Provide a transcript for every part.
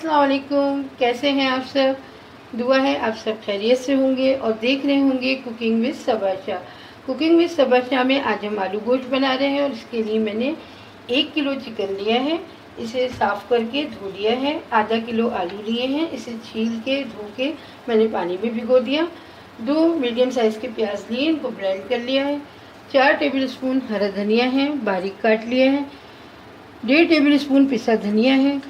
अस्सलाम वालेकुम, कैसे हैं आप सब। दुआ है आप सब खैरियत से होंगे और देख रहे होंगे कुकिंग विद सबाशा। कुकिंग विद सबाशा में आज हम आलू गोश्त बना रहे हैं और इसके लिए मैंने 1 किलो चिकन लिया है। इसे साफ़ करके धो लिया है। आधा किलो आलू लिए हैं, इसे छील के धो के मैंने पानी में भिगो दिया। 2 मीडियम साइज़ के प्याज लिए, इनको ब्लेंड कर लिया है। 4 टेबल स्पून हरा धनिया है, बारीक काट लिया है। 1.5 टेबल स्पून पिसा धनिया है।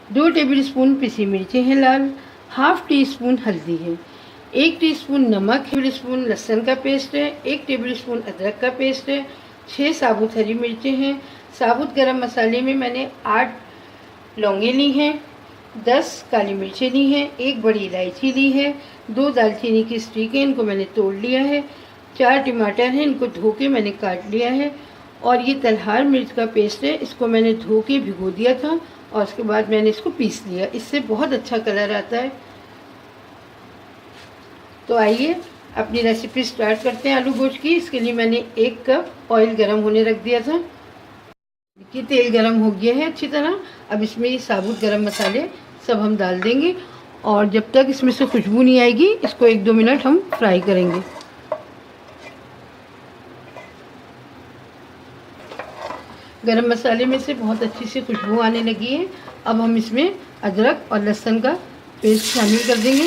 2 टेबल स्पून पिसी मिर्चें हैं लाल। हाफ टी स्पून हल्दी है। 1 टीस्पून नमक, 1 टेबल स्पून लहसुन का पेस्ट है। 1 टेबल स्पून अदरक का पेस्ट है। 6 साबुत हरी मिर्चें हैं। साबुत गरम मसाले में मैंने 8 लौंगे ली हैं, 10 काली मिर्चें ली हैं, 1 बड़ी इलायची ली है, 2 दालचीनी की स्टिक है, इनको मैंने तोड़ लिया है। 4 टमाटर हैं, इनको धो के मैंने काट लिया है। और ये तलहार मिर्च का पेस्ट है, इसको मैंने धो के भिगो दिया था और उसके बाद मैंने इसको पीस लिया। इससे बहुत अच्छा कलर आता है। तो आइए अपनी रेसिपी स्टार्ट करते हैं आलू गोश्त की। इसके लिए मैंने 1 कप ऑयल गरम होने रख दिया था। देखिए तेल गरम हो गया है अच्छी तरह। अब इसमें ये साबुत गरम मसाले सब हम डाल देंगे और जब तक इसमें से खुशबू नहीं आएगी इसको 1-2 मिनट हम फ्राई करेंगे। गरम मसाले में से बहुत अच्छी सी खुशबू आने लगी है। अब हम इसमें अदरक और लहसुन का पेस्ट शामिल कर देंगे।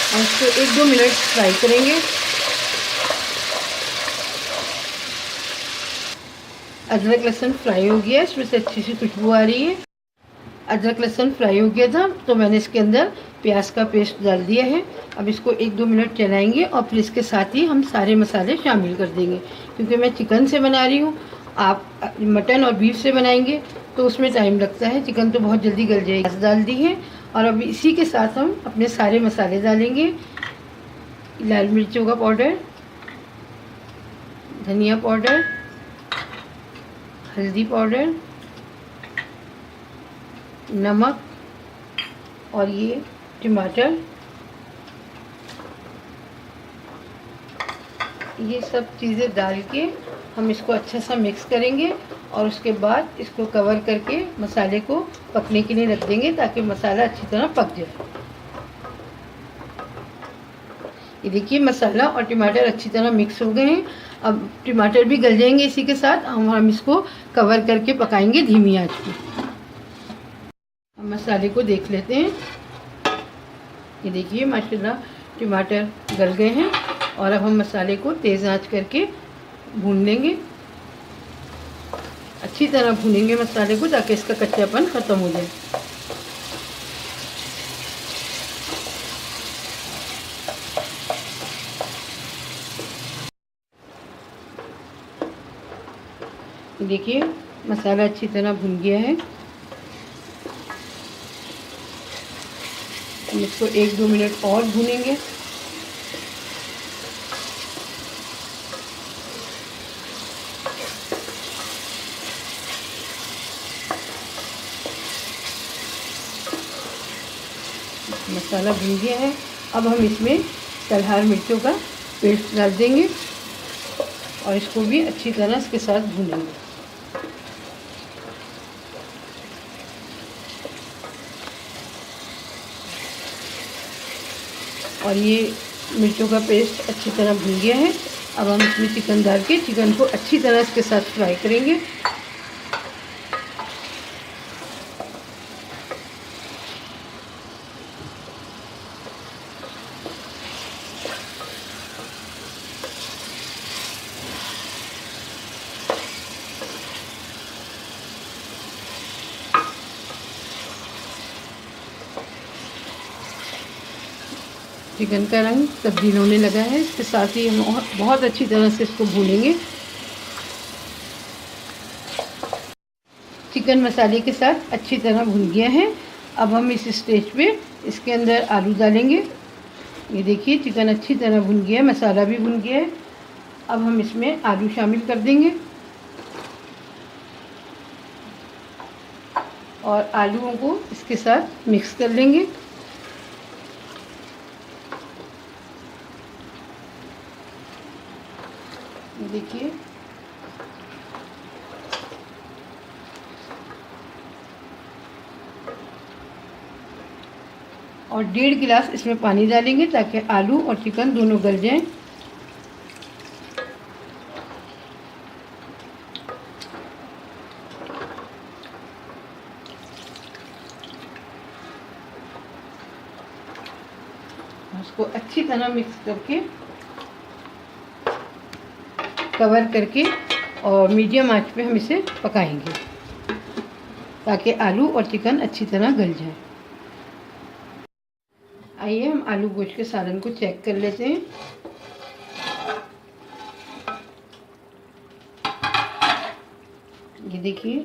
और इसको 1-2 मिनट फ्राई करेंगे। अदरक लहसुन फ्राई हो गया, इसमें से अच्छी सी खुशबू आ रही है। अदरक लहसुन फ्राई हो गया था तो मैंने इसके अंदर प्याज का पेस्ट डाल दिया है। अब इसको 1-2 मिनट चलाएंगे और फिर इसके साथ ही हम सारे मसाले शामिल कर देंगे। क्योंकि मैं चिकन से बना रही हूँ, आप मटन और बीफ से बनाएंगे तो उसमें टाइम लगता है, चिकन तो बहुत जल्दी गल जाएगी। प्याज डाल दी है और अब इसी के साथ हम अपने सारे मसाले डालेंगे। लाल मिर्चों का पाउडर, धनिया पाउडर, हल्दी पाउडर, नमक और ये टमाटर, ये सब चीज़ें डाल के हम इसको अच्छा सा मिक्स करेंगे और उसके बाद इसको कवर करके मसाले को पकने के लिए रख देंगे ताकि मसाला अच्छी तरह पक जाए। ये देखिए मसाला और टमाटर अच्छी तरह मिक्स हो गए हैं। अब टमाटर भी गल जाएंगे इसी के साथ। हम इसको कवर करके पकाएंगे धीमी आंच पे। मसाले को देख लेते हैं। ये देखिए माशाल्लाह टमाटर गल गए हैं और अब हम मसाले को तेज़ आंच करके भून लेंगे। अच्छी तरह भूनेंगे मसाले को ताकि इसका कच्चापन ख़त्म हो जाए। देखिए मसाला अच्छी तरह भुन गया है। हम इसको 1-2 मिनट और भूनेंगे। मसाला भून गया है। अब हम इसमें तलहार मिर्चों का पेस्ट डाल देंगे और इसको भी अच्छी तरह इसके साथ भूनेंगे। और ये मिर्चों का पेस्ट अच्छी तरह भून गया है। अब हम इसमें चिकन डाल के चिकन को अच्छी तरह इसके साथ फ्राई करेंगे। चिकन का रंग तब्दील होने लगा है। इसके साथ ही हम बहुत अच्छी तरह से इसको भूनेंगे। चिकन मसाले के साथ अच्छी तरह भुन गया है। अब हम इस स्टेज पे इसके अंदर आलू डालेंगे। ये देखिए चिकन अच्छी तरह भुन गया है, मसाला भी भुन गया है। अब हम इसमें आलू शामिल कर देंगे और आलूओं को इसके साथ मिक्स कर लेंगे। देखिए और 1.5 गिलास इसमें पानी डालेंगे ताकि आलू और चिकन दोनों गल जाएं। उसको अच्छी तरह मिक्स करके कवर करके और मीडियम आंच पे हम इसे पकाएंगे ताकि आलू और चिकन अच्छी तरह गल जाए। आइए हम आलू गोश्त के सालन को चेक कर लेते हैं। ये देखिए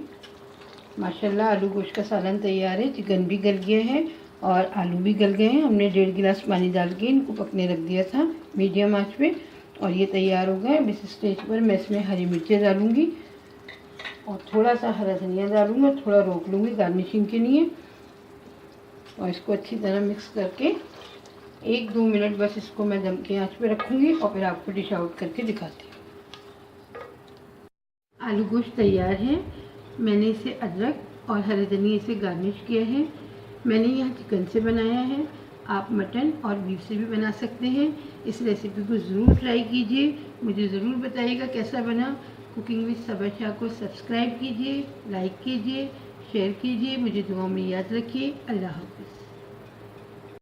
माशाल्लाह आलू गोश्त का सालन तैयार है। चिकन भी गल गया है और आलू भी गल गए हैं। हमने 1.5 गिलास पानी डाल के इनको पकने रख दिया था मीडियम आंच पे और ये तैयार हो गए। अब इस स्टेज पर मैं इसमें हरी मिर्चें डालूंगी और थोड़ा सा हरा धनिया डालूंगा, थोड़ा रोक लूँगी गार्निशिंग के लिए और इसको अच्छी तरह मिक्स करके 1-2 मिनट बस इसको मैं दम की आंच पे रखूँगी और फिर आपको डिश आउट करके दिखाती हूँ। आलू गोश्त तैयार है। मैंने इसे अदरक और हरे धनिया से गार्निश किया है। मैंने यहाँ चिकन से बनाया है, आप मटन और बीफ से भी बना सकते हैं। इस रेसिपी को ज़रूर ट्राई कीजिए, मुझे ज़रूर बताइएगा कैसा बना। कुकिंग विद सबा शाह को सब्सक्राइब कीजिए, लाइक कीजिए, शेयर कीजिए, मुझे दुआ में याद रखिए। अल्लाह हाफ़िज़।